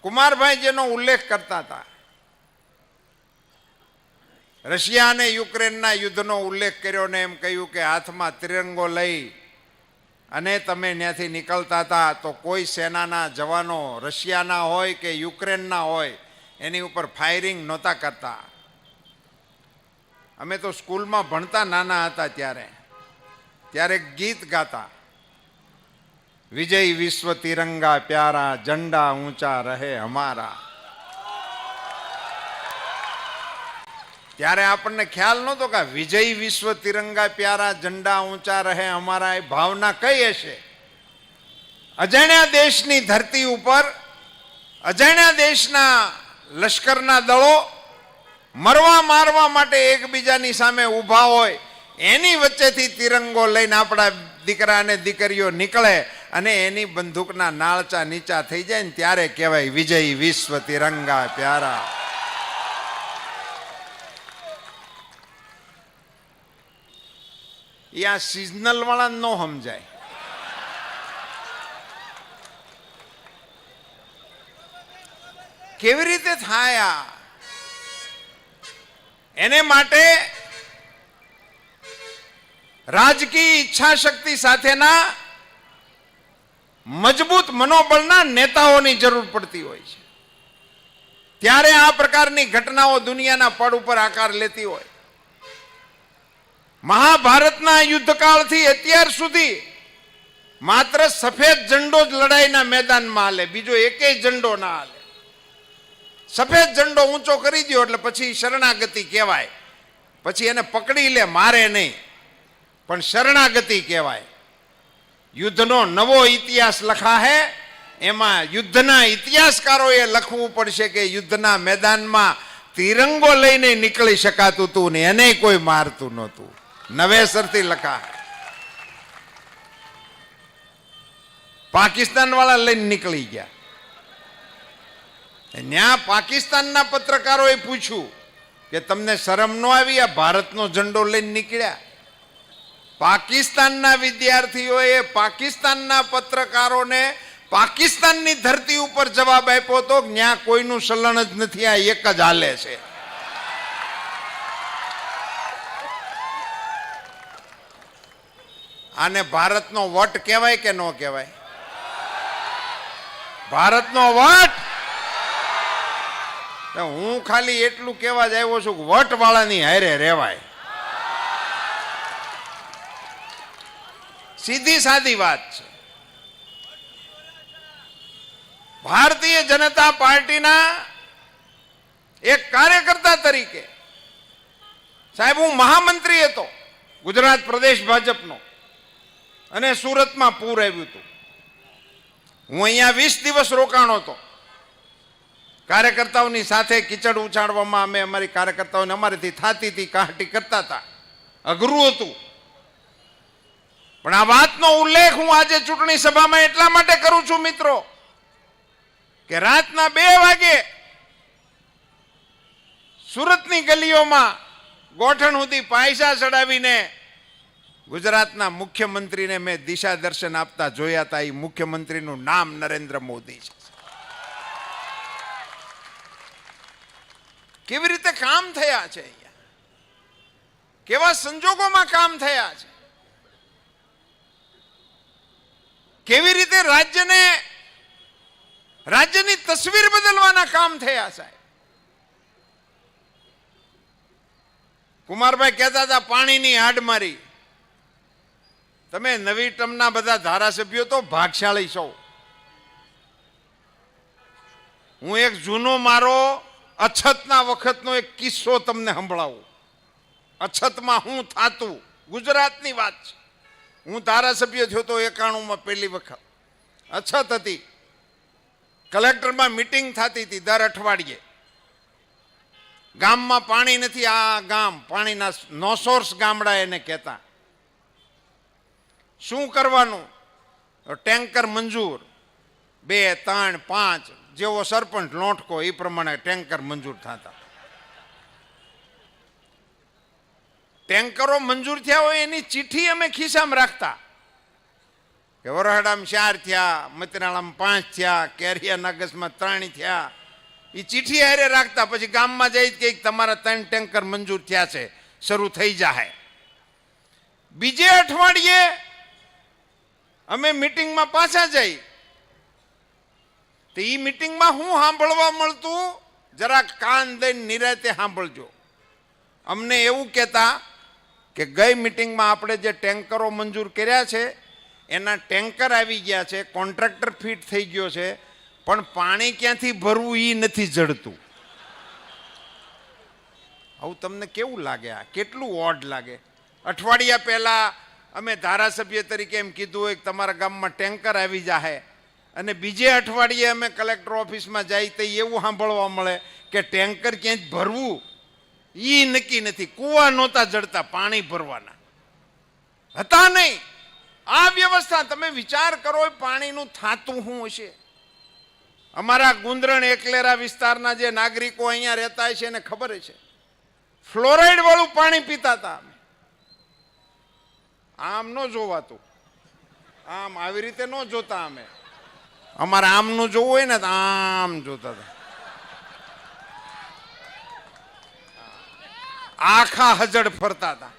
કુમારભાઈ જેનો ઉલ્લેખ કરતા હતા, રશિયા અને યુક્રેનના યુદ્ધનો ઉલ્લેખ કર્યો ને એમ કહ્યું કે હાથમાં તિરંગો લઈ અને તમે ત્યાંથી નીકળતા હતા તો કોઈ સેનાના જવાનો રશિયાના હોય કે યુક્રેનના હોય એની ઉપર ફાયરિંગ નહોતા કરતા. અમે તો સ્કૂલમાં ભણતા નાના હતા ત્યારે ગીત ગાતા, વિજય વિશ્વ તિરંગા પ્યારા ઝંડા ઊંચા રહે હમારા. ત્યારે આપણને ખ્યાલ નહોતો કે વિજય વિશ્વ તિરંગા પ્યારા ઝંડા ઊંચા રહે અમારા એ ભાવના કઈ હશે. અજાણ્યા દેશની ધરતી ઉપર અજાણ્યા દેશના લશ્કરના દળો મરવા મારવા માટે એકબીજાની સામે ઊભા હોય, એની વચ્ચેથી તિરંગો લઈને આપણા દીકરા અને દીકરીઓ નીકળે અને એની બંદૂકના નાળચા નીચા થઈ જાય ને ત્યારે કહેવાય વિજય વિશ્વ તિરંગા પ્યારા. આ સિઝનલ વાળા ન સમજાય. કેવી રીતે થાય? એને માટે રાજકીય ઈચ્છા શક્તિ સાથેના મજબૂત મનોબળના નેતાઓની જરૂર પડતી હોય છે. ત્યારે આ પ્રકારની ઘટનાઓ દુનિયાના પડ ઉપર આકાર લેતી હોય. મહાભારતના યુદ્ધકાળથી અત્યાર સુધી માત્ર સફેદ ઝંડો જ લડાઈના મેદાનમાં હાલે, બીજો એકેય ઝંડો ના હાલે. સફેદ ઝંડો ઊંચો કરી દો એટલે પછી શરણાગતિ કહેવાય. પછી એને પકડી લે, મારે નહીં, પણ શરણાગતિ કહેવાય. યુદ્ધનો નવો ઇતિહાસ લખા હે. એમાં યુદ્ધના ઇતિહાસકારોએ લખવું પડશે કે યુદ્ધના મેદાનમાં તિરંગો લઈને નીકળી શકાતું હતું ને એને કોઈ મારતું નહોતું. નવેસરથી લખા. પાકિસ્તાન વાળા લઈને નીકળી ગયા. ત્યાં પાકિસ્તાનના પત્રકારોએ પૂછ્યું કે તમને શરમ ન આવી, આ ભારતનો ઝંડો લઈને નીકળ્યા? પાકિસ્તાનના વિદ્યાર્થીઓએ પાકિસ્તાનના પત્રકારોને પાકિસ્તાનની ધરતી ઉપર જવાબ આપ્યો હતો, ત્યાં કોઈનું સલણ જ નથી, આ એક જ હાલે છે. આને ભારતનો વટ કહેવાય કે ન કહેવાય? ભારતનો વટ. હું ખાલી એટલું કહેવા જ આવ્યો છું કે વટ વાળાની હારે રહેવાય. સીધી સાદી વાત છે. ભારતીય જનતા પાર્ટીના એક કાર્યકર્તા તરીકે સાહેબ હું મહામંત્રી હતો ગુજરાત પ્રદેશ ભાજપનો, અને સુરતમાં પૂર આવ્યું હતું. હું અહીંયા 20 દિવસ રોકાણો હતો. કાર્યકર્તાઓની સાથે કીચડ ઉછાળવામાં અમે અમારી કાર્યકર્તાઓને અમારીથી થાતી હતી કાહટી કરતા હતા. અઘરું હતું. પણ આ વાતનો ઉલ્લેખ હું આજે ચૂંટણી સભામાં એટલા માટે કરું છું મિત્રો કે રાતના 2 વાગે સુરતની ગલીઓમાં ગોઠણ સુધી પાયસા ચડાવીને ગુજરાતના મુખ્યમંત્રીને મેં દિશા દર્શન આપતા જોયા હતા. એ મુખ્યમંત્રીનું નામ નરેન્દ્ર મોદી છે. કેવી રીતે કામ થયા છે અહીંયા, કેવા સંજોગોમાં કામ થયા છે, કેવી રીતે રાજ્યની તસવીર બદલવાના કામ થયા સાહેબ. કુમારભાઈ કહેતા હતા પાણીની હાડમારી. તમે નવી ટર્મના બધા ધારાસભ્યો તો ભાગશાળી છો. હું એક જૂનો મારો અછતના વખતનો એક કિસ્સો તમને સંભળાવું. અછતમાં હું થાતું, ગુજરાતની વાત છે. હું ધારાસભ્ય થયો તો 91માં પહેલી વખત. અછત હતી. કલેક્ટરમાં મીટિંગ થતી હતી દર અઠવાડિયે. ગામમાં પાણી નથી. આ ગામ પાણીના નોસોર્સ ગામડા એને કહેતા. શું કરવાનું? ટેન્કર મંજૂર 2, 3, 5 જેવો સરપંચ લોટકો એ પ્રમાણે ટેન્કર મંજૂર થતા. ટેન્કરો મંજૂર થયા હોય એની ચિઠ્ઠી અમે ખિસ્સામાં રાખતા કે વરહડામાં 4 થયા, મતરાળામાં 5 થયા, કેરિયા નગસમાં 3 થયા. એ ચીઠી હારે રાખતા, પછી ગામમાં જઈ કે તમારા 3 ટેન્કર મંજૂર થયા છે, શરૂ થઈ જાય. બીજે અઠવાડિયે અમે મિટિંગમાં પાછા જઈ, તો એ મિટિંગમાં હું સાંભળવા મળતું, જરા કાન દઈને નિરાતે સાંભળજો. અમને એવું કહેતા કે ગઈ મિટિંગમાં આપણે જે ટેન્કરો મંજૂર કર્યા છે એના ટેન્કર આવી ગયા છે, કોન્ટ્રાક્ટર ફિટ થઈ ગયો છે, પણ પાણી ક્યાંથી ભરવું એ નથી જડતું. આવું તમને કેવું લાગે? આ કેટલું ઓડ લાગે? અઠવાડિયા પહેલા અમે ધારાસભ્ય તરીકે એમ કીધું હોય કે તમારા ગામમાં ટેન્કર આવી જાય, અને બીજે અઠવાડિયે અમે કલેક્ટર ઓફિસમાં જાય તો એવું સાંભળવા મળે કે ટેન્કર ક્યાંય ભરવું એ નક્કી નથી. કૂવા નહોતા જડતા પાણી ભરવાના, હતા નહીં. આ વ્યવસ્થા તમે વિચાર કરો, પાણીનું થાતું શું હશે? અમારા ગુંદરણ એકલેરા વિસ્તારના જે નાગરિકો અહીંયા રહેતા છે એને ખબર છે, ફ્લોરાઇડ વાળું પાણી પીતા હતા. આમ ન જોવાતું, આમ આવી રીતે ન જોતા. અમે અમારે આમનું જોવું હોય ને તો આમ જોતા હતા. આખા હજડ ફરતા હતા.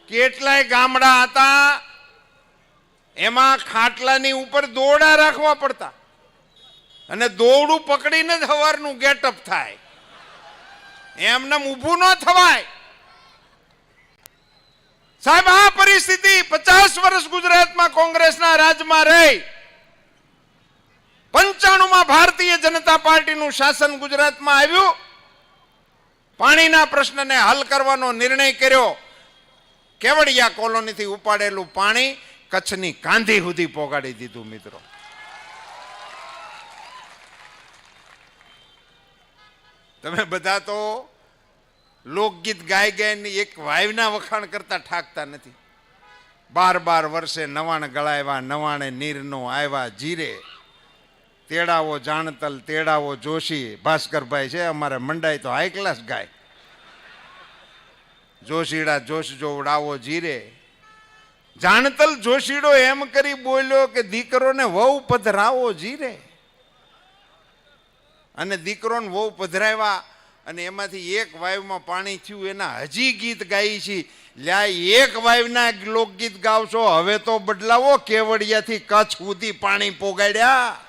કેટલાય ગામડા હતા, એમાં ખાટલાની ઉપર દોરડા રાખવા પડતા, અને દોરડું પકડીને જ સવારનું ગેટઅપ થાય. એમને ઊભું ન થવાય. સાહેબ, આ પરિસ્થિતિ 50 વર્ષ ગુજરાતમાં કોંગ્રેસના રાજમાં રહી, 95માં ભારતીય જનતા પાર્ટીનું શાસન ગુજરાતમાં આવ્યું, પાણીના પ્રશ્નને હલ કરવાનો નિર્ણય કર્યો. કેવડિયા કોલોનીથી ઉપાડેલું પાણી કચ્છની કાંધી સુધી પહોંચાડી દીધું. મિત્રો, તમે બધા તો લોકગીત ગાઈ ગાઈને એક વાયના વખાણ કરતા ઠાકતા નથી. 12 વર્ષે નવાણ ગળાવ્યા, નવાણે નીરનો આવ્યા જીરે. તેડાવો જાણતલ, તેડાવો જોશી. ભાસ્કરભાઈ છે અમારે મંડાઈ તો હાઈ ક્લાસ ગાય. જોશીડા જોશ જો ઉડાવો જીરે. જાણતલ જોશીડો એમ કરી બોલ્યો કે દીકરોને વહુ પધરાવો જીરે. અને દીકરોને વહુ પધરાવ્યા, અને એમાંથી એક વાયુમાં પાણી થયું. એના હજી ગીત ગાઈ છે. લ્યા, એક વાયુના લોકગીત ગાવશો, હવે તો બદલાવો. કેવડિયાથી કચ્છ સુધી પાણી પોગાડ્યા.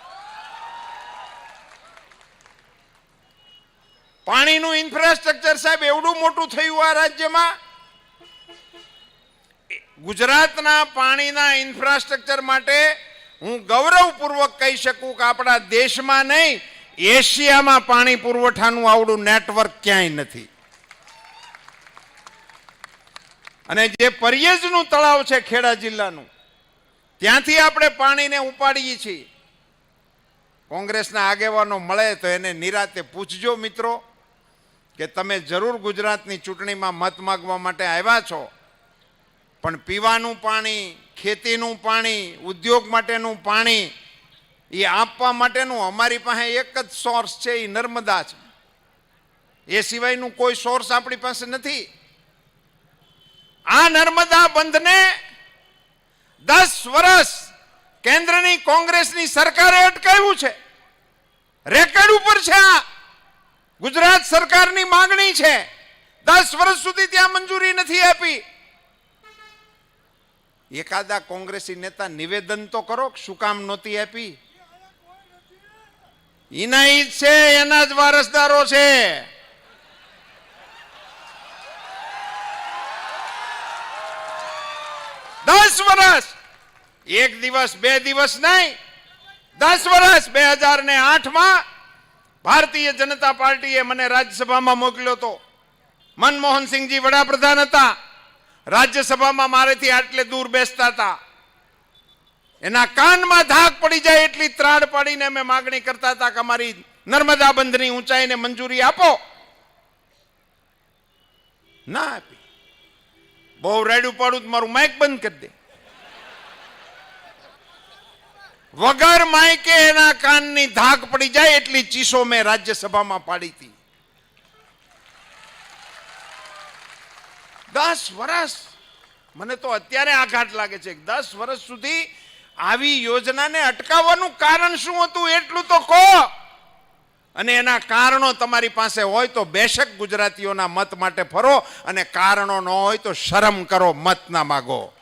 પાણીનું ઇન્ફ્રાસ્ટ્રક્ચર સાહેબ એવડું મોટું થયું આ રાજ્યમાં. ગુજરાતના પાણીના ઇન્ફ્રાસ્ટ્રક્ચર માટે હું ગૌરવપૂર્વક કહી શકું કે આપણા દેશમાં નહીં, એશિયામાં પાણી પુરવઠાનું આવડું નેટવર્ક ક્યાંય નથી. અને જે પરિયેજનું તળાવ છે ખેડા જિલ્લાનું, ત્યાંથી આપણે પાણીને ઉપાડીએ છીએ. કોંગ્રેસના આગેવાનો મળે તો એને નિરાતે પૂછજો મિત્રો કે તમે જરૂર ગુજરાતની ચૂંટણીમાં મત માગવા માટે આવ્યા છો, પણ પીવાનું પાણી, ખેતીનું પાણી, ઉદ્યોગ માટેનું પાણી એ આપવા માટેનું અમારી પાસે એક જ સોર્સ છે, એ નર્મદા છે. એ સિવાયનું કોઈ સોર્સ આપણી પાસે નથી. આ નર્મદા બંધને 10 વર્ષ કેન્દ્રની કોંગ્રેસની સરકારે અટકાવ્યું છે. રેકર્ડ ઉપર છે. આ ગુજરાત સરકારની માંગણી છે. 10 વર્ષ સુધી ત્યાં મંજૂરી નથી આપી. એકાદા કોંગ્રેસી નેતા નિવેદન તો કરો, શું કામ નહોતી આપી? એના ઈ જ છે, એના જ વારસદારો છે. દસ વર્ષ, એક દિવસ બે દિવસ નહીં, 10 વર્ષ. 2008માં ભારતીય જનતા પાર્ટીએ મને રાજ્યસભામાં મોકલ્યો હતો. મનમોહનસિંહજી વડાપ્રધાન હતા. રાજ્યસભામાં મારેથી આટલે દૂર બેસતા હતા. એના કાનમાં ધાક પડી જાય એટલી ત્રાડ પાડીને અમે માગણી કરતા હતા કે અમારી નર્મદા બંધની ઊંચાઈને મંજૂરી આપો. ના આપી. બહુ રેડું પાડું તો મારું માઇક બંધ કરી દે. વગર માઇકે એના કાનની ધાક પડી જાય એટલી ચીસો મેં રાજ્યસભામાં પાડી હતી. 10 વર્ષ મને તો અત્યારે આઘાત લાગે છે 10 વર્ષ સુધી આવી યોજનાને અટકાવવાનું કારણ શું હતું એટલું તો કહો. અને એના કારણો તમારી પાસે હોય તો બેશક ગુજરાતીઓના મત માટે ફરો, અને કારણો ન હોય તો શરમ કરો, મત ના માગો.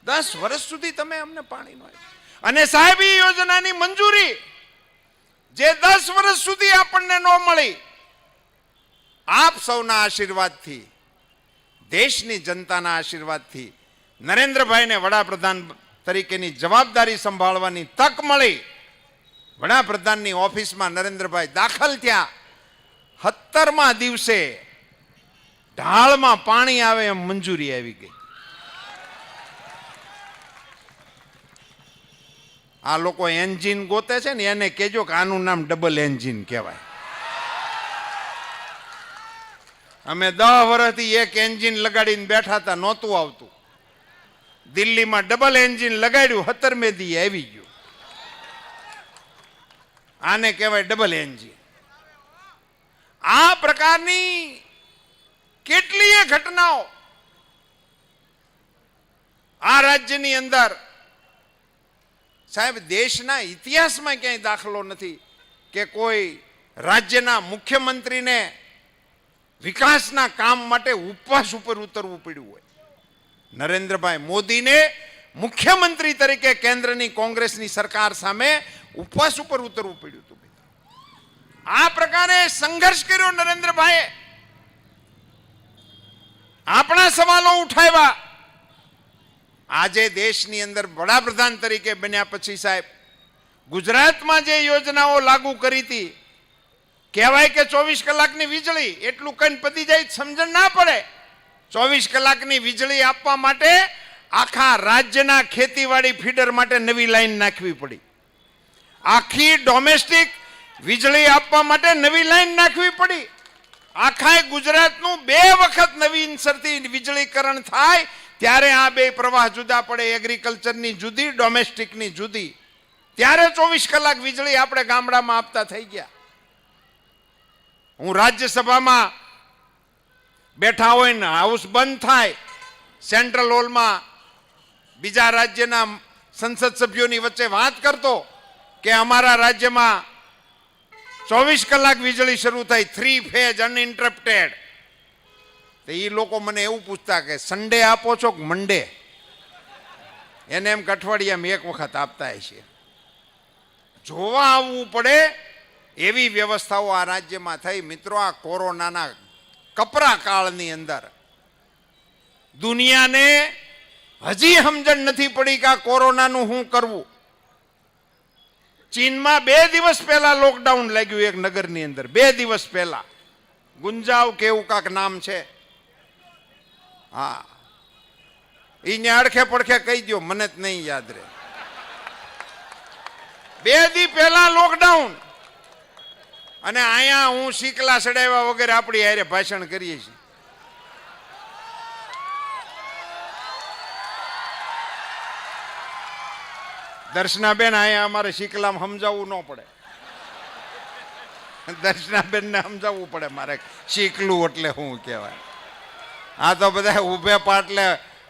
10 વર્ષ સુધી તમે અમને પાણી ન આપ્યું. અને સાહેબ એ યોજનાની મંજૂરી જે 10 વર્ષ સુધી આપણને ન મળી, આપ સૌના આશીર્વાદથી, દેશની જનતાના આશીર્વાદથી નરેન્દ્રભાઈને વડાપ્રધાન તરીકેની જવાબદારી સંભાળવાની તક મળી. વડાપ્રધાનની ઓફિસમાં નરેન્દ્રભાઈ દાખલ થયા, 17મા દિવસે ઢાળમાં પાણી આવે એમ મંજૂરી આવી ગઈ. આ લોકો એન્જિન ગોતે છે ને એને કહેજો કે આનું નામ ડબલ એન્જિન કહેવાય. અમે 10 વર્ષથી એક એન્જિન લગાડીને બેઠા હતા, નહોતું આવતું. દિલ્હીમાં ડબલ એન્જિન લગાડ્યું, 17મે દી આવી ગયું. આને કહેવાય ડબલ એન્જિન. આ પ્રકારની કેટલીય ઘટનાઓ આ રાજ્યની અંદર સાહેબ દેશના ઇતિહાસમાં ક્યાંય દાખલો નથી કે કોઈ રાજ્યના મુખ્યમંત્રીને વિકાસના કામ માટે ઉપવાસ ઉપર ઉતરવું પડ્યું હોય. નરેન્દ્રભાઈ મોદીને મુખ્યમંત્રી તરીકે કેન્દ્રની કોંગ્રેસની સરકાર સામે ઉપવાસ ઉપર ઉતરવું પડ્યું હતું. આ પ્રકારે સંઘર્ષ કર્યો નરેન્દ્રભાઈએ, આપણા સવાલો ઉઠાવ્યા. આજે દેશની અંદર વડાપ્રધાન તરીકે બન્યા પછી સાહેબ ગુજરાતમાં જે યોજનાઓ લાગુ કરી હતી, કહેવાય કે 24 કલાકની વીજળી, એટલું કઈ પતી જાય સમજણ ના પડે. 24 કલાકની વીજળી આપવા માટે આખા રાજ્યના ખેતીવાડી ફીડર માટે નવી લાઈન નાખવી પડી. આખી ડોમેસ્ટિક વીજળી આપવા માટે નવી લાઈન નાખવી પડી. આખા ગુજરાતનું 2 વખત નવીનસરથી વીજળીકરણ થાય ત્યારે આ 2 પ્રવાહ જુદા પડે, એગ્રીકલ્ચરની જુદી, ડોમેસ્ટિકની જુદી. ત્યારે 24 કલાક વીજળી આપણે ગામડામાં આપતા થઈ ગયા. હું રાજ્યસભામાં બેઠા હોય ને હાઉસ બંધ થાય, સેન્ટ્રલ હોલમાં બીજા રાજ્યના સંસદ સભ્યોની વચ્ચે વાત કરતો કે અમારા રાજ્યમાં 24 કલાક વીજળી શરૂ થાય, 3 ફેઝ અનઇન્ટરપ્ટેડ. તો એ લોકો મને એવું પૂછતા કે સન્ડે આપો છો કે મંડે? એને એમ અઠવાડિયામાં 1 વખત આપતા હશે. જોવા આવવું પડે એવી વ્યવસ્થાઓ આ રાજ્યમાં થઈ. મિત્રો, આ કોરોનાના કપરા કાળની અંદર દુનિયાને હજી સમજણ નથી પડી કે આ કોરોનાનું શું કરવું. ચીનમાં 2 દિવસ પહેલા લોકડાઉન લાગ્યું એક નગરની અંદર. 2 દિવસ પહેલા ગુંજાવ કેવું કાક નામ છે. હા, એને અડખે પડખે કહી દો, મને જ નહીં યાદ રહે. 2 દી પહેલા લોકડાઉન. અને અહીંયા હું શીકલા સડાવ્યા વગેરે આપણી હારે ભાષણ કરીએ છીએ. દર્શનાબેન અહીંયા અમારે શીકલામાં સમજાવવું ન પડે. દર્શનાબેનને સમજાવવું પડે મારે શીકલું એટલે શું કહેવાય. આ તો બધા ઊભે પાટલે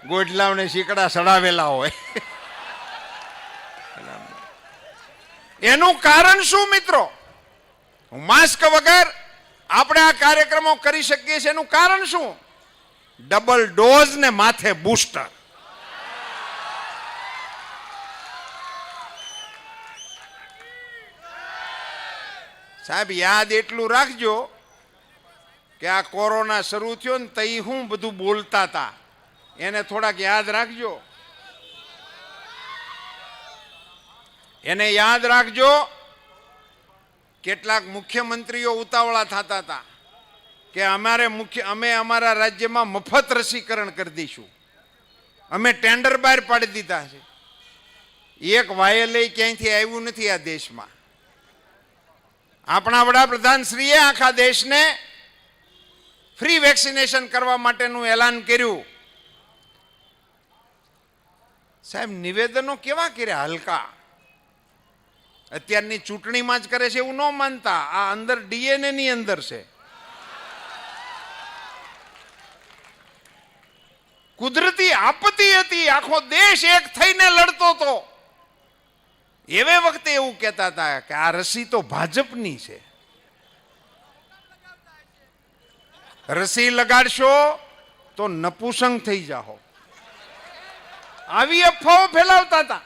ગોઢલાઓને શીકડા સડાવેલા હોય. એનું કારણ શું મિત્રો? માસ્ક વગર આપણે આ કાર્યક્રમો કરી શકીએ છીએ. એનું કારણ શું? ડબલ ડોઝ ને માથે બૂસ્ટર. સાહેબ યાદ એટલું રાખજો કે આ કોરોના શરૂ થયો ને તઈ હું બધું બોલતા હતા, એને થોડાક યાદ રાખજો. એને યાદ રાખજો. કેટલાક મુખ્યમંત્રીઓ ઉતાવળા થતા હતા કે અમે અમારા રાજ્યમાં મફત રસીકરણ કરી દઈશું, અમે ટેન્ડર બહાર પાડી દીધા છે. એક વાયલે ક્યાંયથી આવ્યું નથી આ દેશમાં. આપણા વડાપ્રધાન શ્રીએ આખા દેશને ફ્રી વેક્સિનેશન કરવા માટેનું એલાન કર્યું. સાહેબ નિવેદનો કેવા કર્યા, હલકા. અત્યારની ચૂંટણીમાં જ કરે છે એવું ન માનતા. આ અંદર ડીએનએ ની અંદર છે. કુદરતી આપત્તિ હતી, આખો દેશ એક થઈને લડતો હતો. એવે વખતે એવું કહેતા હતા કે આ રસી તો ભાજપની છે, રસી લગાડશો તો નપુસંગ થઈ જાઓ. આવી અફવાઓ ફેલાવતા હતા.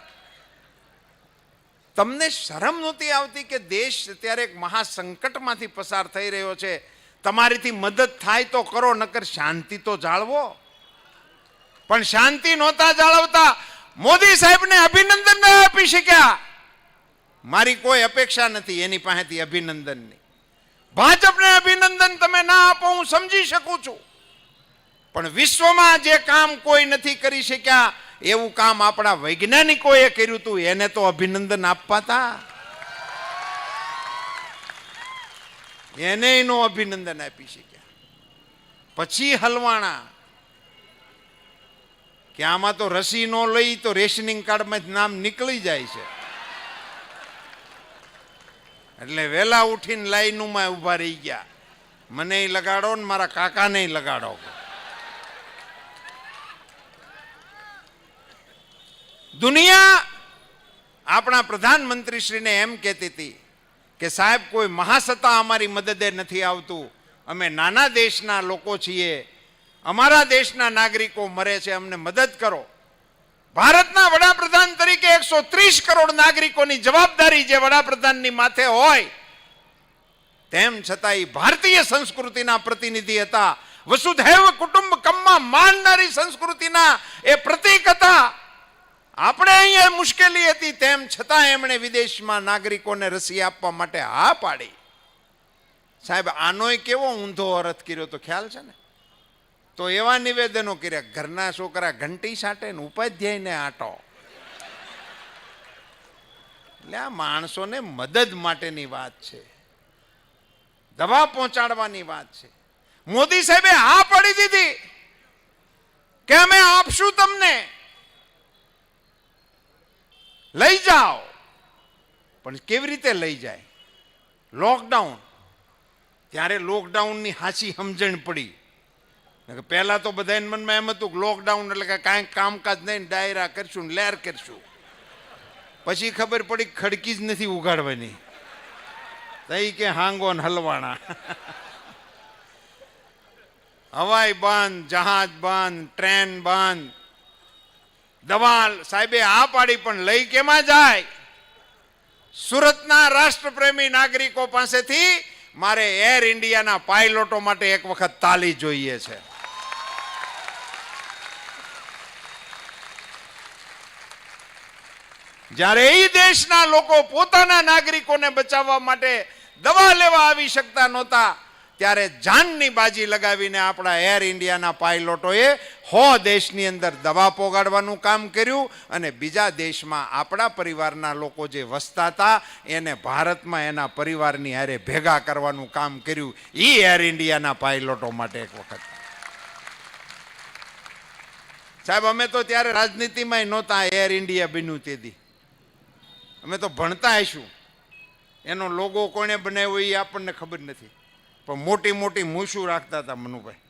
તમને શરમ નહોતી આવતી કે દેશ અત્યારે એક મહાસંકટમાંથી પસાર થઈ રહ્યો છે, તમારીથી મદદ થાય તો કરો, નકર શાંતિ તો જાળવો. પણ શાંતિ નહોતા જાળવતા. મોદી સાહેબને અભિનંદન ન આપી શક્યા. મારી કોઈ અપેક્ષા નથી એની પાસેથી અભિનંદનની. ભાજપને અભિનંદન તમે ના આપો હું સમજી શકું છું, પણ વિશ્વમાં જે કામ કોઈ નથી કરી શક્યા એવું કામ આપણા વૈજ્ઞાનિકોએ કર્યું હતું, એને તો અભિનંદન આપવા હતા. એને નો અભિનંદન આપી શક્યા. પછી હલવાણા કે આમાં તો રસી નો લઈ તો રેશનિંગ કાર્ડમાં નામ નીકળી જાય છે, એટલે વેલા ઉઠીને લાઈનમાં ઉભા રહી ગયા. મને લગાડો ને મારા કાકાને લગાડો. દુનિયા આપણા પ્રધાનમંત્રીશ્રીને એમ કહેતી હતી કે સાહેબ કોઈ મહાસત્તા અમારી મદદે નથી આવતું, અમે નાના દેશના લોકો છીએ, અમારા દેશના નાગરિકો મરે છે, અમને મદદ કરો. ભારતના વડાપ્રધાન તરીકે 130 કરોડ નાગરિકોની જવાબદારી જે વડાપ્રધાનની માથે હોય, તેમ છતાં એ ભારતીય સંસ્કૃતિના પ્રતિનિધિ હતા. વસુધૈવ કુટુંબકમમાં માનનારી સંસ્કૃતિના એ પ્રતીક હતા. આપણે અહીંયા મુશ્કેલી હતી, તેમ છતાં એમણે વિદેશમાં નાગરિકોને રસી આપવા માટે હા પાડી. સાહેબ આનોય કેવો ઊંધો અર્થ કર્યો તો ખ્યાલ છે ને? તો એવા નિવેદનો કર્યા, ઘરના છોકરા ઘંટી સાટે ને ઉપાધ્યાયને આટો. એટલે આ માણસોને મદદ માટેની વાત છે, દવા પહોંચાડવાની વાત છે. મોદી સાહેબે હા પાડી દીધી કે અમે આપશું તમને, લઈ જાઓ. પણ કેવી રીતે લઈ જાય? લોકડાઉન. ત્યારે લોકડાઉનની હાચી સમજણ પડી. પહેલા તો બધા મનમાં એમ હતું કે લોકડાઉન એટલે કે કાંઈક કામકાજ નહીં, ડાયરા કરશું ને લહેર કરશું. પછી ખબર પડી ખડકી જ નથી ઉગાડવાની, તઈ કે હાંગો ને હલવાણા. હવાઈ બંધ, જહાજ બંધ, ટ્રેન બંધ. દવા સાહેબે આ પાડી, પણ લઈ કેમાં જાય? સુરતના રાષ્ટ્રપ્રેમી નાગરિકો પાસેથી મારે એર ઇન્ડિયાના પાયલોટો માટે એક વખત તાલી જોઈએ છે. જ્યારે એ દેશના લોકો પોતાના નાગરિકોને બચાવવા માટે દવા લેવા આવી શકતા નહોતા, ત્યારે જાનની બાજી લગાવીને આપણા એર ઇન્ડિયાના પાયલોટોએ 100 દેશની અંદર દવા પોગાડવાનું કામ કર્યું, અને બીજા દેશમાં આપણા પરિવારના લોકો જે વસતા હતા એને ભારતમાં એના પરિવારની હારે ભેગા કરવાનું કામ કર્યું. એ એર ઇન્ડિયાના પાયલોટો માટે એક વખત. સાહેબ અમે તો ત્યારે રાજનીતિમાં નહોતા, એર ઇન્ડિયા બન્યું તેથી. અમે તો ભણતા હશું. એનો લોગો કોણે બનાવ્યો એ આપણને ખબર નથી, પણ મોટી મોટી મૂછું રાખતા હતા મનુભાઈ.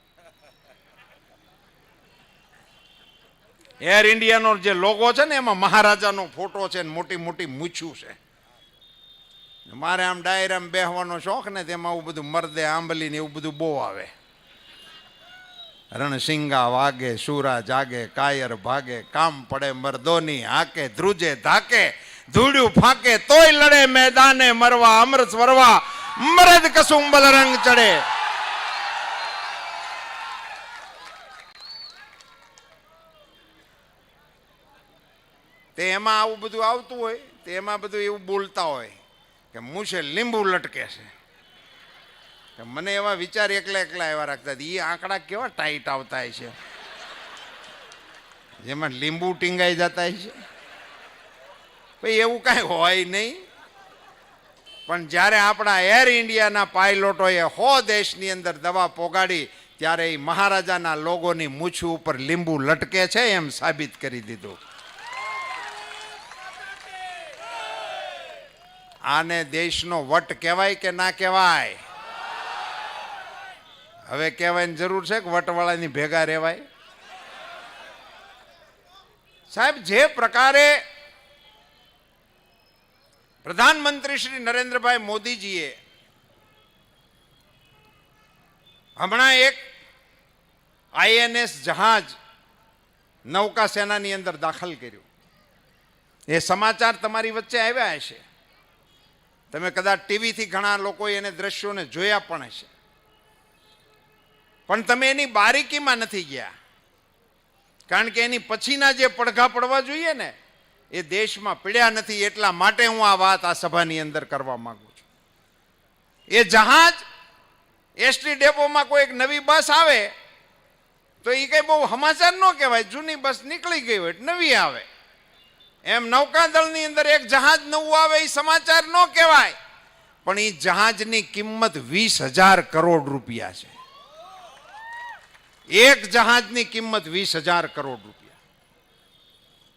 એર ઇન્ડિયાનો જે લોગો છે ને એમાં મહારાજાનો ફોટો છે ને મોટી મોટી મૂછું છે. મારે આમ ડાયરામાં બેહવાનો શોખ ને, તેમાં આવું બધું મરદે આંબલી ને એવું બધું બહુ આવે. રણસિંગા વાગે, સુરા જાગે, કાયર ભાગે, કામ પડે મર્દોની હાકે, ધ્રુજે ધાકે, ધૂળ્યું ફાકે તોય લડે મેદાને મરવા, અમૃત વરવા મરદ કસુંબલ રંગ ચડે. તે એમાં આવું બધું આવતું હોય, તે એમાં બધું એવું બોલતા હોય કે મૂછે લીંબુ લટકે છે. મને એવા વિચાર એકલા એવા રાખતા, એ આંકડા કેવા ટાઈટ આવતા છે, જેમાં લીંબુ ટીંગાઈ જતા છે. ભાઈ એવું કાંઈ હોય નહીં. પણ જ્યારે આપણા એર ઇન્ડિયાના પાયલોટોએ 100 દેશની અંદર દવા પોગાડી, ત્યારે એ મહારાજાના લોગોની મૂછ ઉપર લીંબુ લટકે છે એમ સાબિત કરી દીધું. આને દેશનો વટ કહેવાય કે ના કહેવાય? હવે કહેવાની જરૂર છે કે વટવાળાની ભેગા રહેવાય? સાહેબ, જે પ્રકારે પ્રધાનમંત્રી શ્રી નરેન્દ્રભાઈ મોદીજીએ હમણાં એક આઈએનએસ જહાજ નૌકા સેનાની અંદર દાખલ કર્યું, એ સમાચાર તમારી વચ્ચે આવ્યા હશે. તમે કદાચ ટીવીથી ઘણા લોકોએ એને દ્રશ્યોને જોયા પણ હશે, પણ તમે એની બારીકીમાં નથી ગયા, કારણ કે એની પછીના જે પડઘા પડવા જોઈએ ને એ દેશમાં પડ્યા નથી. એટલા માટે હું આ વાત આ સભાની અંદર કરવા માંગુ છું. એ જહાજ એસટી ડેપોમાં કોઈ એક નવી બસ આવે તો એ કઈ બહુ સમાચાર ન કહેવાય, જૂની બસ નીકળી ગઈ હોય નવી આવે. એમ નૌકાદળની અંદર એક જહાજ નવું આવે એ સમાચાર ન કહેવાય, પણ એ જહાજની કિંમત 20,000 કરોડ રૂપિયા છે. એક જહાજની કિંમત 20,000 કરોડ રૂપિયા.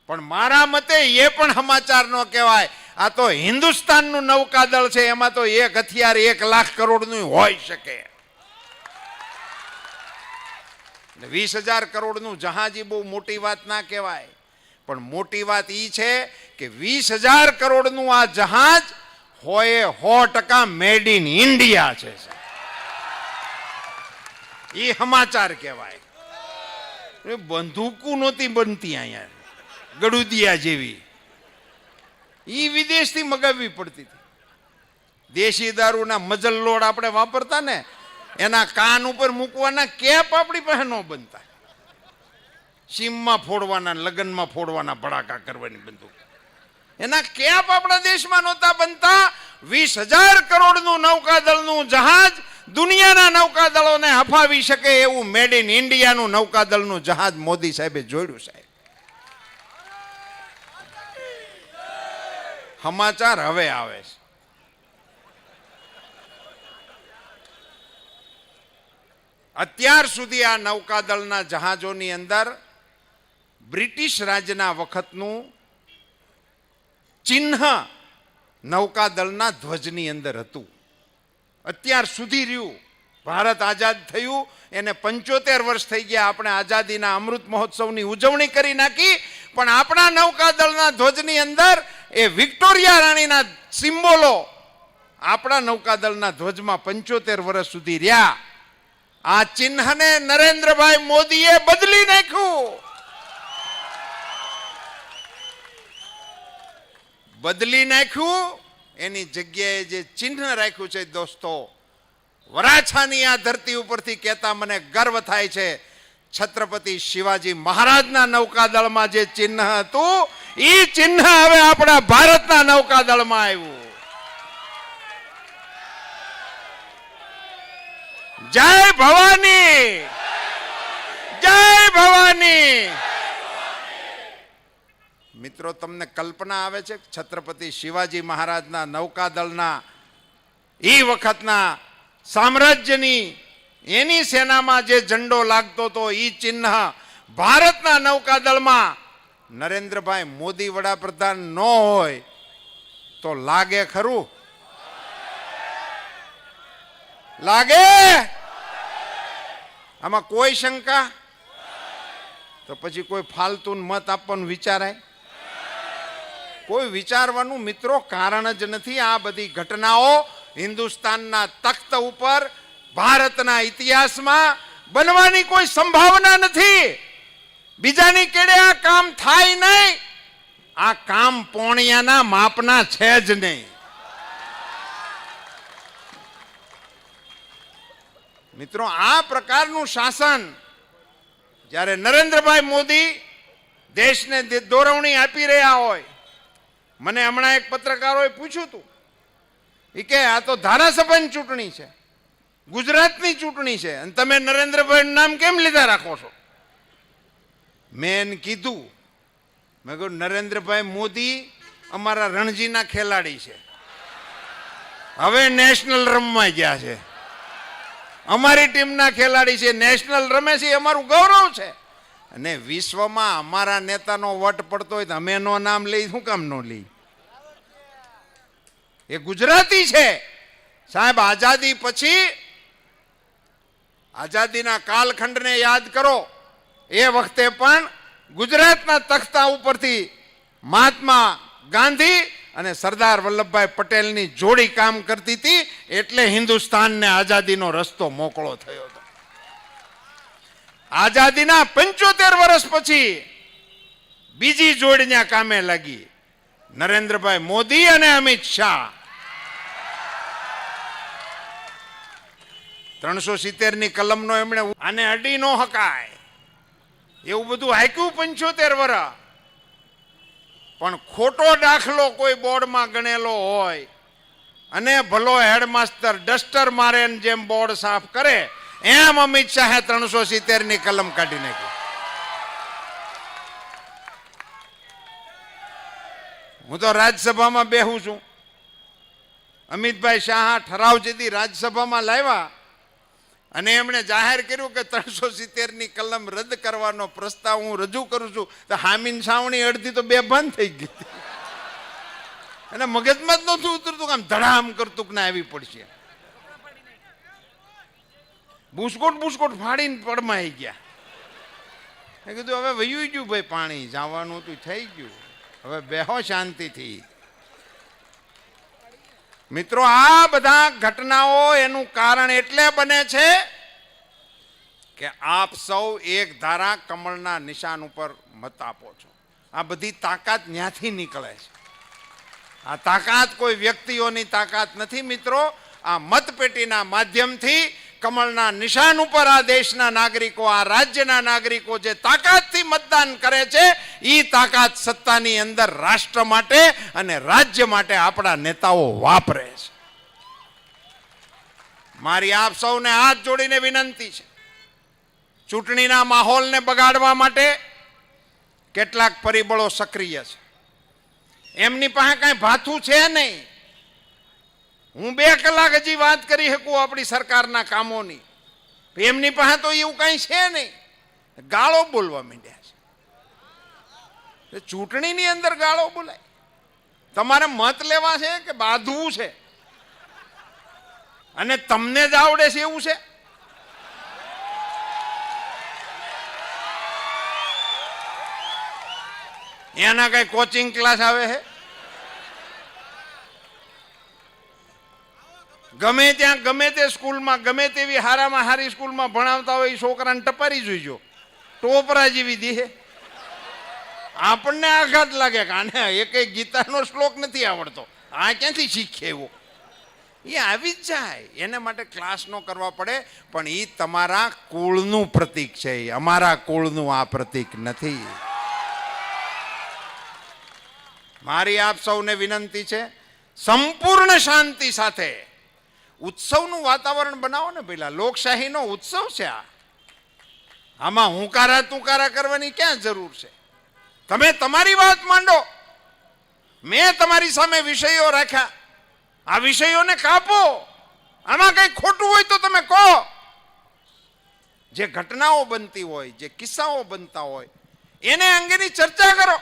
પણ મારા મતે એ પણ સમાચાર ન કહેવાય. આ તો હિન્દુસ્તાનનું નૌકાદળ છે, એમાં તો એક હથિયાર 1 લાખ કરોડનું હોઈ શકે. 20,000 કરોડનું જહાજ એ બહુ મોટી વાત ના કહેવાય, પણ મોટી વાત એ છે કે 20,000 કરોડનું આ જહાજ હોય 100% મેડ ઇન ઇન્ડિયા છે. એ સમાચાર કહેવાય. બંદૂકો નહોતી બનતી અહીંયા ગડુદિયા જેવી, એ વિદેશથી મગાવવી પડતી હતી. દેશી દારૂના મજલ્લોડ આપણે વાપરતા ને, એના કાન ઉપર મૂકવાના કેપ આપણી પાસે ન બનતા. સીમમાં ફોડવાના, લગ્નમાં ફોડવાના, ભડાકા કરવાની બંદૂક, એના કેપ આપણા દેશમાં નહોતા બનતા. 20,000 કરોડનું નૌકાદળનું જહાજ દુનિયાના નૌકાદળોને હફાવી શકે એવું મેડ ઇન ઇન્ડિયાનું નૌકાદળનું જહાજ મોદી સાહેબે જોડ્યું. સાહેબ, સમાચાર હવે આવે છે. અત્યાર સુધી આ નૌકાદળના જહાજોની અંદર બ્રિટિશ રાજના વખતનું ચિહ્ન નૌકાદળના ધ્વજની અંદર હતું. અત્યાર સુધી રહ્યું. ભારત આઝાદ થયું એને 75 વર્ષ થઈ ગયા. આપણે આઝાદીના અમૃત મહોત્સવની ઉજવણી કરી નાખી, પણ આપણા નૌકાદળના ધ્વજની અંદર એ વિક્ટોરિયા રાણીના સિમ્બોલો આપણા નૌકાદળના ધ્વજમાં 75 વર્ષ સુધી રહ્યા. આ ચિહ્નને નરેન્દ્રભાઈ મોદીએ બદલી નાખ્યું. એની જગ્યાએ જે ચિહ્ન રાખ્યું છે દોસ્તો, વરાછાની આ ધરતી ઉપરથી કહેતા મને ગર્વ થાય છે, છત્રપતિ શિવાજી મહારાજના નૌકાદળમાં જે ચિહ્ન હતું એ ચિહ્ન હવે આપણા ભારતના નૌકાદળમાં આવ્યું. જય ભવાની, જય ભવાની. મિત્રો, તમને કલ્પના આવે છે છત્રપતિ શિવાજી મહારાજના નૌકાદળના એ વખતના સામ્રાજ્યની એની સેનામાં જે ઝંડો લાગતો હતો એ ચિહ્ન ભારતના નૌકાદળમાં નરેન્દ્રભાઈ મોદી વડાપ્રધાન ન હોય તો લાગે ખરું? લાગે? આમાં કોઈ શંકા? તો પછી કોઈ ફાલતુ મત આપવાનું વિચારાય? કોઈ વિચારવાનું મિત્રો કારણ જ નથી. આ બધી ઘટનાઓ હિન્દુસ્તાનના તખ્ત ઉપર ભારતના ઇતિહાસમાં બનવાની કોઈ સંભાવના નથી. બીજાની કેડે આ કામ થાય નહીં. આ કામ પોણિયાના માપના છે જ નહીં. મિત્રો, આ પ્રકારનું શાસન જ્યારે નરેન્દ્રભાઈ મોદી દેશને દોરવણી આપી રહ્યા હોય, મને હમણાં એક પત્રકારોએ પૂછ્યું હતું, એ કે આ તો ધારાસભાની ચૂંટણી છે, ગુજરાતની ચૂંટણી છે, અને તમે નરેન્દ્રભાઈનું નામ કેમ લીધા રાખો છો? મેં એને કીધું, મેં કહ્યું નરેન્દ્રભાઈ મોદી અમારા રણજીના ખેલાડી છે, હવે નેશનલ રમવા ગયા છે, અમારી ટીમના ખેલાડી છે, નેશનલ રમે છે, અમારું ગૌરવ છે. અને વિશ્વમાં અમારા નેતાનો વટ પડતો હોય તો અમે એનું નામ લઈ શું કામ ન લઈ? એ ગુજરાતી છે સાહેબ. આઝાદી પછી, આઝાદીના કાલખંડને યાદ કરો, એ વખતે પણ ગુજરાતના તખ્તા ઉપરથી મહાત્મા ગાંધી અને સરદાર વલ્લભભાઈ પટેલની જોડી કામ કરતી હતી, એટલે હિન્દુસ્તાનને આઝાદીનો રસ્તો મોકળો થયો હતો. આઝાદીના 75 વર્ષ પછી બીજી જોડ ત્યાં કામે લાગી, નરેન્દ્રભાઈ મોદી અને અમિત શાહ. 370 ની કલમનો એમણે આને અડી નો હકાય એવું બધું હાક્યું 75 વર્ષ. પણ ખોટો દાખલો કોઈ બોર્ડમાં ગણેલો હોય અને ભલો હેડમાસ્ટર ડસ્ટર મારે જેમ બોર્ડ સાફ કરે, એમ અમિત શાહે 370 ની કલમ કાઢી નાખી. હું તો રાજ્યસભામાં બેહું છું. અમિતભાઈ શાહ ઠરાવ જેથી રાજ્યસભામાં લાવ્યા અને એમણે જાહેર કર્યું કે 370 ની કલમ રદ કરવાનો પ્રસ્તાવ હું રજૂ કરું છું, તો હામીન સાવણી અડધી તો બેભાન થઈ ગઈ અને મગજમાં જ નહોતું ઉતરતું, આમ ધડામ કરતું કે ના આવી પડશે. બુસ્કોટ ફાડીને પડમાં ગયા. મેં કીધું હવે વયું ગયું ભાઈ, પાણી જવાનું હતું થઈ ગયું, હવે બેહો શાંતિથી. મિત્રો, આ બધા ઘટનાઓ એનું કારણ એટલે બને છે કે આપ સૌ એક ધારા કમળના નિશાન ઉપર મત આપો છો. આ બધી તાકાત ન્યાથી નીકળે છે. આ તાકાત કોઈ વ્યક્તિઓની તાકાત નથી મિત્રો. આ મતપેટીના માધ્યમથી કમળના નિશાન ઉપર આ દેશના નાગરિકો, આ રાજ્યના નાગરિકો જે તાકાતથી મતદાન કરે છે, એ તાકાત સત્તાની અંદર રાષ્ટ્ર માટે અને રાજ્ય માટે આપણા નેતાઓ વાપરે છે. મારી આપ સૌને હાથ જોડીને વિનંતી છે, ચૂંટણીના માહોલને બગાડવા માટે કેટલાક પરિબળો સક્રિય છે. એમની પાસે કઈ ભાથું છે નહીં. હું 2 કલાક હજી વાત કરી શકું આપણી સરકારના કામોની, એમની પાસે તો એવું કઈ છે નહીં. ગાળો બોલવા માંડ્યા છે. ચૂંટણીની અંદર ગાળો બોલાય? તમારે મત લેવા છે કે બાંધવું છે? અને તમને જ આવડે છે એવું છે? એના કઈ કોચિંગ ક્લાસ આવે છે? ગમે ત્યાં ગમે તે સ્કૂલમાં, ગમે તેવી હારામાં હારી સ્કૂલમાં ભણાવતા હોય એ છોકરાને ટપારી જોઈજો, ટોપરા જેવી દીહે. આપણને આઘાત લાગે કે આને એક ગીતાનો શ્લોક નથી આવડતો, આ ક્યાંથી શીખે એવો. એ આવી જ જાય. એને માટે ક્લાસ ન કરવા પડે. પણ એ તમારા કુળનું પ્રતીક છે, અમારા કુળનું આ પ્રતીક નથી. મારી આપ સૌને વિનંતી છે, સંપૂર્ણ શાંતિ સાથે ઉત્સવનું વાતાવરણ બનાવો ને. પેલા લોકશાહીનો ઉત્સવ છે આમાં હુંકારા તુકારા કરવાની ક્યાં જરૂર છે? તમે તમારી વાત માંડો. મેં તમારી સામે વિષયો રાખ્યા, આ વિષયોને કાપો. આમાં કઈ ખોટું હોય તો તમે કહો. જે ઘટનાઓ બનતી હોય, જે કિસ્સાઓ બનતા હોય, એને અંગેની ચર્ચા કરો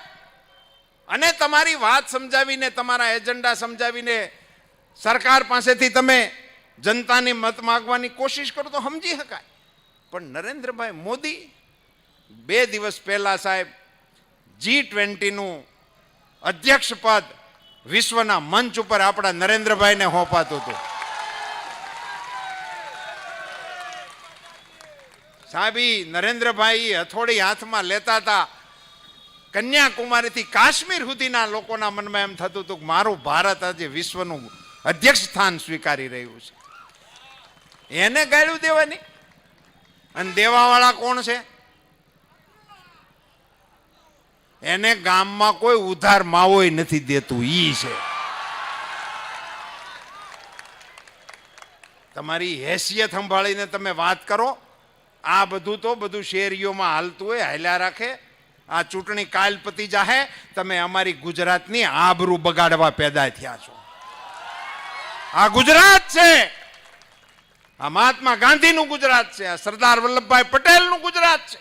અને તમારી વાત સમજાવીને, તમારા એજન્ડા સમજાવીને સરકાર પાસેથી તમે જનતાની મત માંગવાની કોશિશ કરો તો સમજી શકાય. પણ નરેન્દ્રભાઈ મોદી 2 દિવસ પહેલા સાહેબ G20 નું અધ્યક્ષ પદ વિશ્વના મંચ ઉપર આપણા નરેન્દ્રભાઈને સોંપાતું હતું. સાહેબ, નરેન્દ્રભાઈ હથોડી હાથમાં લેતા હતા, કન્યાકુમારીથી કાશ્મીર સુધીના લોકોના મનમાં એમ થતું હતું કે મારું ભારત આજે વિશ્વનું અધ્યક્ષ સ્થાન સ્વીકારી રહ્યું છે. એને ગાળ્યું દેવાની. અને દેવાવાળા કોણ છે? એને ગામમાં કોઈ ઉધાર માવોય નથી દેતું, ઈ છે. તમારી હેસિયત સંભાળીને તમે વાત કરો. આ બધું તો બધું શેરીઓમાં હાલતું હોય, હાલ્યા રાખે. આ ચૂંટણી કાલ પતી જાહે, તમે અમારી ગુજરાતની આબરૂ બગાડવા પેદા થયા છો. આ ગુજરાત છે, આ મહાત્મા ગાંધીનું ગુજરાત છે, આ સરદાર વલ્લભભાઈ પટેલનું ગુજરાત છે,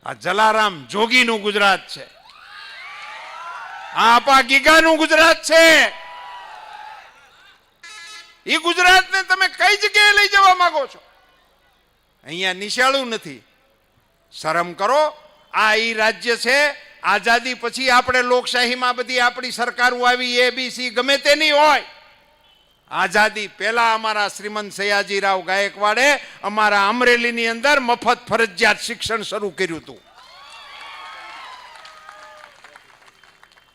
આ જલારામ જોગીનું ગુજરાત છે, આ આપા ગીગાનું ગુજરાત છે. એ ગુજરાતને તમે કઈ જગ્યાએ લઈ જવા માંગો છો? અહીંયા નિશાળું નથી, શરમ કરો. આ ઈ રાજ્ય છે. આઝાદી પછી આપણે લોકશાહીમાં બધી આપણી સરકારો આવી, એબીસી ગમે તેની હોય. આઝાદી પહેલા અમારા શ્રીમંત સયાજીરાવ ગાયકવાડે અમારા અમરેલીની અંદર મફત ફરજિયાત શિક્ષણ શરૂ કર્યું હતું.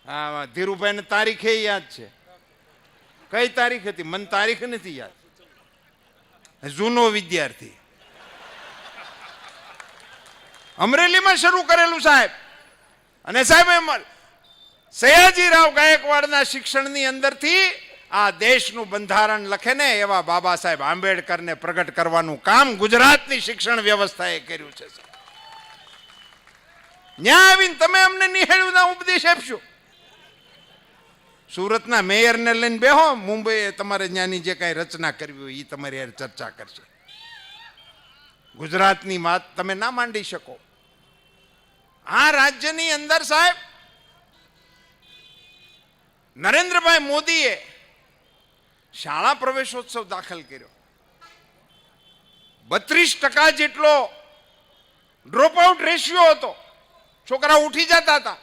હા, ધીરુભાઈને તારીખે યાદ છે. કઈ તારીખ હતી? મને તારીખ નથી યાદ. જૂનો વિદ્યાર્થી. અમરેલીમાં શરૂ કરેલું સાહેબ. અને સાહેબ સયાજીરાવ ગાયકવાડના શિક્ષણની અંદરથી આ દેશનું બંધારણ લખે ને એવા બાબા સાહેબ આંબેડકરને પ્રગટ કરવાનું કામ ગુજરાતની શિક્ષણ વ્યવસ્થાએ કર્યું છે. ત્યાં આવીને તમે અમને નિહાળ્યું ઉપદેશ આપશો. સુરતના મેયરને લઈને બેહો, મુંબઈ તમારે ત્યાંની જે કાંઈ રચના કરવી હોય એ તમારી યાર ચર્ચા કરશે. ગુજરાતની વાત તમે ના માંડી શકો. આ રાજ્યની અંદર સાહેબ નરેન્દ્રભાઈ મોદીએ શાળા પ્રવેશોત્સવ દાખલ કર્યો. 32% જેટલો ડ્રોપ આઉટ રેશિયો હતો. છોકરા ઉઠી જતા હતા.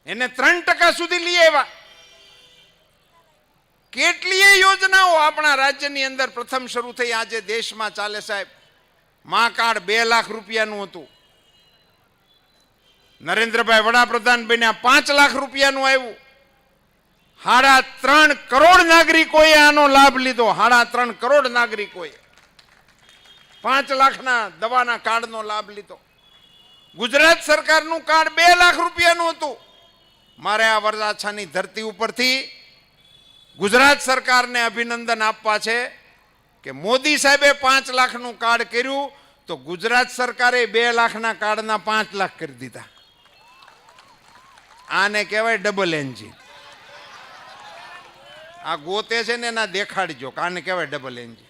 એને 3% સુધી લઈ આવ્યા. કેટલીય યોજનાઓ આપણા રાજ્યની અંદર પ્રથમ શરૂ થઈ. આજે દેશમાં ચાલે સાહેબ. મા કાર્ડ 2 લાખ રૂપિયાનું હતું. નરેન્દ્રભાઈ વડાપ્રધાન બન્યા 5 લાખ રૂપિયાનું આવ્યું. 3.5 કરોડ નાગરિકોએ આનો લાભ લીધો. 3.5 કરોડ નાગરિકોએ 5 લાખના દવાના કાર્ડનો લાભ લીધો. ગુજરાત સરકારનું કાર્ડ 2 લાખ રૂપિયાનું હતું. મારે આ વરસાછાની ધરતી ઉપરથી ગુજરાત સરકારને અભિનંદન આપવા છે કે મોદી સાહેબે 5 લાખનું કાર્ડ કર્યું તો ગુજરાત સરકારે 2 લાખના કાર્ડના 5 લાખ કરી દીધા. આને કહેવાય ડબલ એન્જિન. આ ગોતે છે ને એના દેખાડજો કે આને કહેવાય ડબલ એન્જિન.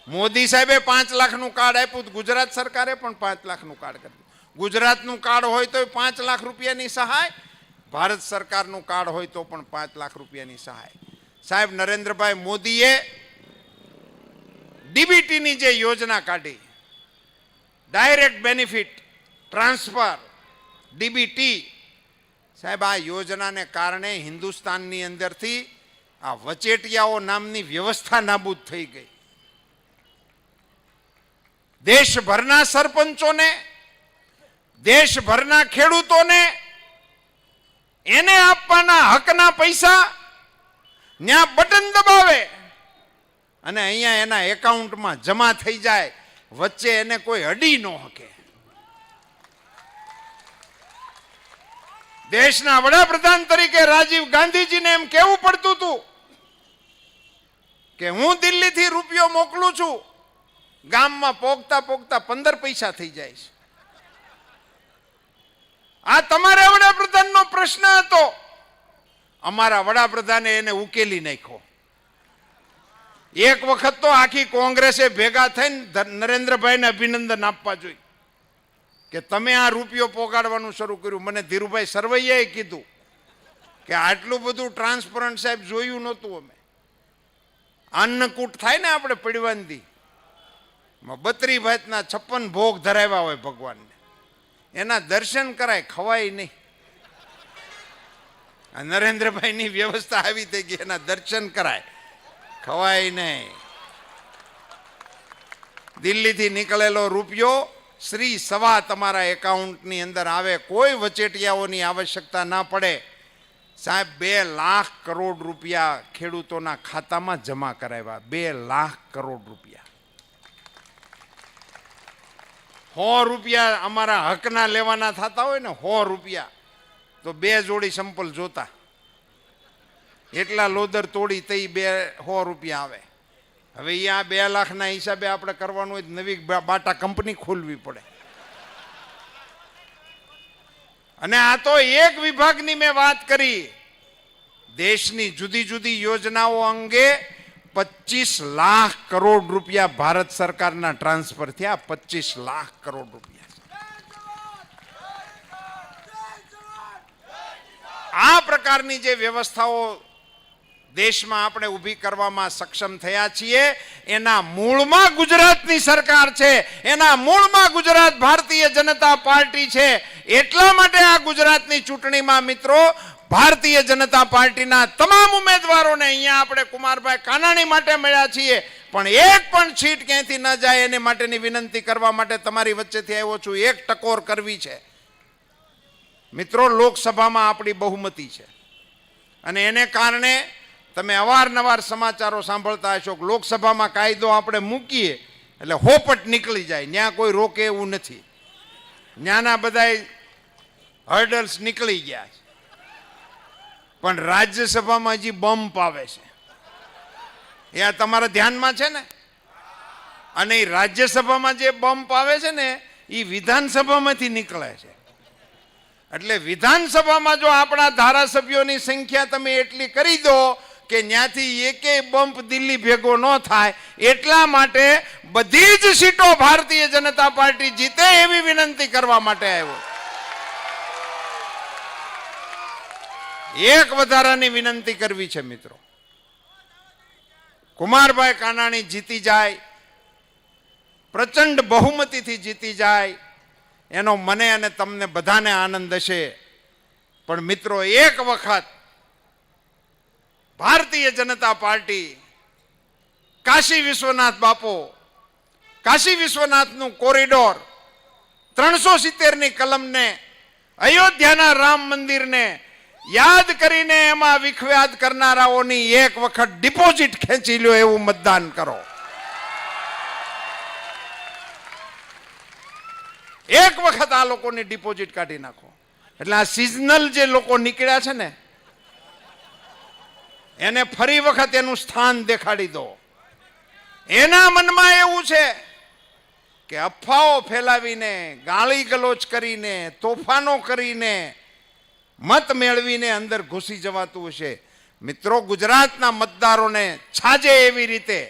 મોદી સાહેબે 5 લાખનું કાર્ડ આપ્યું તો ગુજરાત સરકારે પણ 5 લાખનું કાર્ડ કર્યું. ગુજરાતનું કાર્ડ હોય તો 5 લાખ રૂપિયાની સહાય, ભારત સરકારનું કાર્ડ હોય તો પણ 5 લાખ રૂપિયાની સહાય. સાહેબ નરેન્દ્રભાઈ મોદીએ ડીબીટીની જે યોજના કાઢી, ડાયરેક્ટ બેનિફિટ ટ્રાન્સફર, ડીબીટી, સાહેબ આ યોજનાને કારણે હિન્દુસ્તાનની અંદરથી આ વચેટિયાઓ નામની વ્યવસ્થા નાબૂદ થઈ ગઈ. દેશભરના સરપંચોને, દેશભરના ખેડૂતોને એને આપવાના હકના પૈસા ત્યાં બટન દબાવે અને અહીંયા એના એકાઉન્ટમાં જમા થઈ જાય. વચ્ચે એને કોઈ અડી ન શકે. દેશના વડાપ્રધાન તરીકે રાજીવ ગાંધીજીને એમ કહેવું પડતું હતું કે હું દિલ્હીથી રૂપિયો મોકલું છું, ગામમાં પોગતા પોગતા 15 પૈસા થઈ જાય છે. આ તમારા વડાપ્રધાનનો પ્રશ્ન હતો. અમારા વડાપ્રધાને એને ઉકેલી નાખ્યો. એક વખત તો આખી કોંગ્રેસે ભેગા થઈને નરેન્દ્રભાઈને અભિનંદન આપવા જોઈએ કે તમે આ રૂપિયો પોગાડવાનું શરૂ કર્યું. મને ધીરુભાઈ સરવૈયાએ કીધું કે આટલું બધું ટ્રાન્સપરન્ટ સાહેબ જોયું નહોતું અમે. અન્નકૂટ થાય ને આપણે પડવાનથી 32 ભાતના 56 ભોગ ધરાવ્યા હોય ભગવાનને, એના દર્શન કરાય, ખવાય નહીં. આ નરેન્દ્રભાઈની વ્યવસ્થા આવી થઈ ગઈ, એના દર્શન કરાય, ખવાય નહીં. દિલ્હીથી નીકળેલો રૂપિયો શ્રી સવા તમારા એકાઉન્ટની અંદર આવે. કોઈ વચેટિયાઓની આવશ્યકતા ના પડે. સાહેબ 2 લાખ કરોડ રૂપિયા ખેડૂતોના ખાતામાં જમા કરાવ્યા. 2 લાખ કરોડ રૂપિયા. 100 રૂપિયા અમારા હકના લેવાના થતા હોય ને, 100 રૂપિયા તો 2 જોડી સંપલ જોતા. એટલા લોદર તોડી તઈ 100 રૂપિયા આવે. હવે અહીંયા 2 લાખના હિસાબે આપણે કરવાનું હોય, નવી બાટા કંપની ખોલવી પડે. અને આ તો એક વિભાગની મેં વાત કરી. દેશની જુદી જુદી યોજનાઓ અંગે 25 લાખ કરોડ રૂપિયા ભારત સરકારના ટ્રાન્સફર થયા. 25 લાખ કરોડ રૂપિયા. આ પ્રકારની જે વ્યવસ્થાઓ દેશમાં આપણે ઊભી કરવામાં સક્ષમ થયા છીએ એના મૂળમાં ગુજરાતની સરકાર છે, એના મૂળમાં ગુજરાત ભારતીય જનતા પાર્ટી છે. એટલા માટે આ ગુજરાતની ચૂંટણીમાં મિત્રો ભારતીય જનતા પાર્ટીના તમામ ઉમેદવારોને અહીંયા આપણે કુમારભાઈ કાનાણી માટે મળ્યા છીએ. પણ એક પણ સીટ ક્યાંથી ન જાય એને માટેની વિનંતી કરવા માટે તમારી વચ્ચેથી આવ્યો છું. એક ટકોર કરવી છે મિત્રો. લોકસભામાં આપણી બહુમતી છે અને એને કારણે તમે અવારનવાર સમાચારો સાંભળતા હશો કે લોકસભામાં કાયદો આપણે મૂકીએ એટલે હોપટ નીકળી જાય, ત્યાં કોઈ રોકે એવું નથી. ત્યાંના બધાય હર્ડલ્સ નીકળી ગયા છે. પણ રાજ્યસભામાં હજી બમ્પ આવે છે, એ આ તમારા ધ્યાનમાં છે ને. અને એ રાજ્યસભામાં જે બમ્પ આવે છે ને એ વિધાનસભામાંથી નીકળે છે. એટલે વિધાનસભામાં જો આપણા ધારાસભ્યોની સંખ્યા તમે એટલી કરી દો કે ત્યાંથી એકેય બમ્પ દિલ્હી ભેગો ન થાય, એટલા માટે બધી જ સીટો ભારતીય જનતા પાર્ટી જીતે એવી વિનંતી કરવા માટે આવ્યો. એક વધારાની વિનંતી કરવી છે મિત્રો. કુમારભાઈ કાનાણી જીતી જાય, પ્રચંડ બહુમતીથી જીતી જાય, એનો મને અને તમને બધાને આનંદ હશે. પણ મિત્રો એક વખત ભારતીય જનતા પાર્ટી કાશી વિશ્વનાથ બાપુ, કાશી વિશ્વનાથનું કોરિડોર, 370ની કલમને, અયોધ્યાના રામ મંદિરને યાદ કરીને એમાં વિખવાદ કરનારાઓની એક વખત ડિપોઝિટ ખેંચી લ્યો એવું મતદાન કરો. એક વખત આ લોકોની ડિપોઝિટ કાઢી નાખો. એટલે આ સિઝનલ જે લોકો નીકળ્યા છે ને એને ફરી વખત એનું સ્થાન દેખાડી દો. એના મનમાં એવું છે કે અફવાઓ ફેલાવીને, ગાળી ગલોચ કરીને, તોફાનો કરીને મત મેળવીને અંદર ઘૂસી જવાતું હશે. મિત્રો ગુજરાતના મતદારોને છાજે એવી રીતે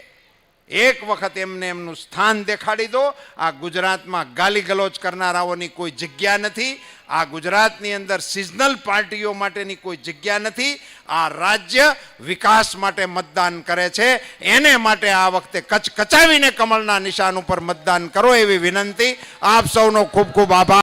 એક વખત એમને એમનું સ્થાન દેખાડી દો. આ ગુજરાતમાં ગાલી ગલોચ કરનારાઓની કોઈ જગ્યા નથી. આ ગુજરાતની અંદર સિઝનલ પાર્ટીઓ માટેની કોઈ જગ્યા નથી. આ રાજ્ય વિકાસ માટે મતદાન કરે છે. એને માટે આ વખતે કચકચાવીને કમળના નિશાન ઉપર મતદાન કરો એવી વિનંતી. આપ સૌનો ખૂબ ખૂબ આભાર.